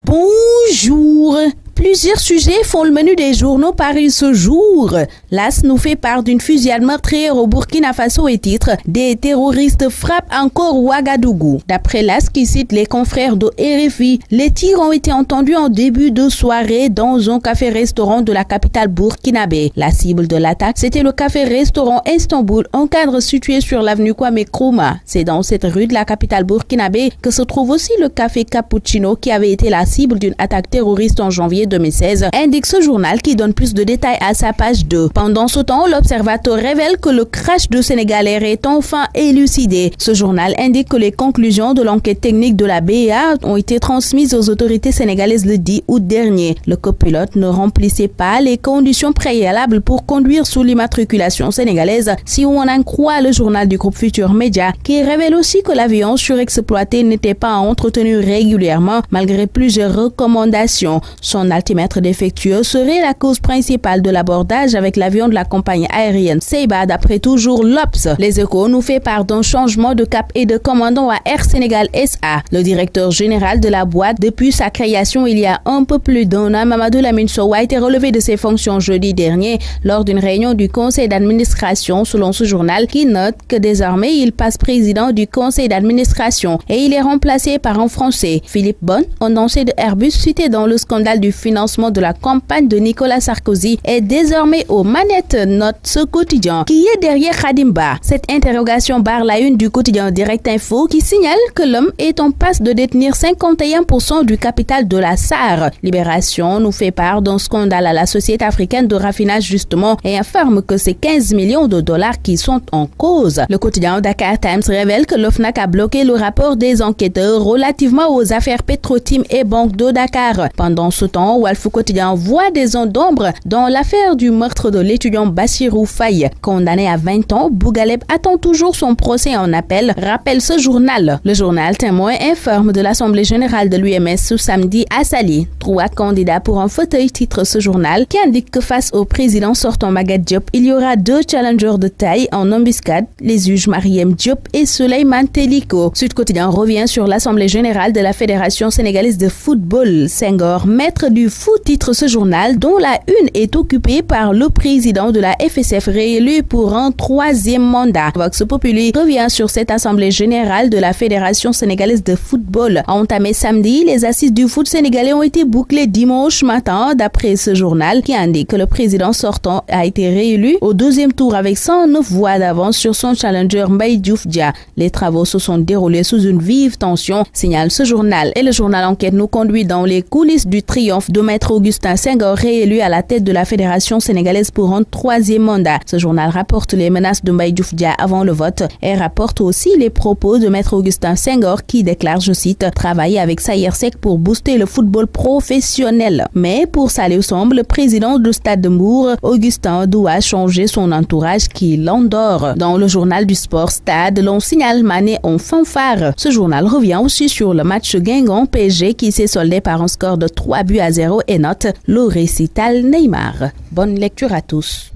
Bonjour. Plusieurs sujets font le menu des journaux parus ce jour. L'AS nous fait part d'une fusillade meurtrière au Burkina Faso et titre « Des terroristes frappent encore Ouagadougou ». D'après l'AS qui cite les confrères de RFI, les tirs ont été entendus en début de soirée dans un café-restaurant de la capitale burkinabé. La cible de l'attaque, c'était le café-restaurant Istanbul, un cadre situé sur l'avenue Kwame Nkrumah. C'est dans cette rue de la capitale burkinabé que se trouve aussi le café Cappuccino qui avait été la cible d'une attaque terroriste en janvier 2016, indique ce journal qui donne plus de détails à sa page 2. Pendant ce temps, l'Observateur révèle que le crash de Sénégal Air est enfin élucidé. Ce journal indique que les conclusions de l'enquête technique de la BA ont été transmises aux autorités sénégalaises le 10 août dernier. Le copilote ne remplissait pas les conditions préalables pour conduire sous l'immatriculation sénégalaise, si on en croit le journal du groupe Futur Média, qui révèle aussi que l'avion surexploité n'était pas entretenu régulièrement malgré plusieurs recommandations. Son altimètre défectueux serait la cause principale de l'abordage avec l'avion de la compagnie aérienne Seiba, d'après toujours l'Obs. Les Échos nous fait part d'un changement de cap et de commandant à Air Sénégal SA. Le directeur général de la boîte, depuis sa création il y a un peu plus d'un an, Mamadou Lamine Sow, a été relevé de ses fonctions jeudi dernier lors d'une réunion du conseil d'administration, selon ce journal qui note que désormais il passe président du conseil d'administration et il est remplacé par un Français, Philippe Bonne, un ancien de Airbus cité dans le scandale du financement de la campagne de Nicolas Sarkozy, est désormais aux manettes, note ce quotidien. Qui est derrière Khadimba? Cette interrogation barre la une du quotidien Direct Info qui signale que l'homme est en passe de détenir 51% du capital de la SAR. Libération nous fait part d'un scandale à la Société africaine de raffinage justement et informe que c'est 15 millions de dollars qui sont en cause. Le quotidien Dakar Times révèle que l'OFNAC a bloqué le rapport des enquêteurs relativement aux affaires Petro-Tim et Banque de Dakar. Pendant ce temps, Walf Quotidien voit des ondes d'ombre dans l'affaire du meurtre de l'étudiant Bassirou Faye. Condamné à 20 ans, Bougaleb attend toujours son procès en appel, rappelle ce journal. Le journal Témoin informe de l'Assemblée générale de l'UMS ce samedi à Saly. 3 candidats pour un fauteuil, titre ce journal, qui indique que face au président sortant Magatte Diop, il y aura 2 challengers de taille en embuscade, les juges Mariem Diop et Souleymane Teliko. Sud Quotidien revient sur l'Assemblée générale de la Fédération sénégalaise de football. Senghor, maître du foot, titre ce journal, dont la une est occupée par le président de la FSF réélu pour un 3e mandat. Vox Populi revient sur cette assemblée générale de la Fédération sénégalaise de football. Entamé samedi, les assises du foot sénégalais ont été bouclées dimanche matin, d'après ce journal qui indique que le président sortant a été réélu au 2e tour avec 109 voix d'avance sur son challenger Mbaye Diouf Dia. Les travaux se sont déroulés sous une vive tension, signale ce journal. Et le journal Enquête nous conduit dans les coulisses du triomphe de Maître Augustin Senghor, réélu à la tête de la Fédération sénégalaise pour un 3e mandat. Ce journal rapporte les menaces de Mbaye Diouf Dia avant le vote et rapporte aussi les propos de Maître Augustin Senghor qui déclare, je cite, « travailler avec Sayer Seck pour booster le football professionnel ». Mais pour Salif Samb, le président du Stade de Mbour, Augustin doit changer son entourage qui l'endort. Dans le journal du sport Stade, l'on signale Mané en fanfare. Ce journal revient aussi sur le match Guingamp-PSG qui s'est soldé par un score de 3-0 et note le récital Neymar. Bonne lecture à tous.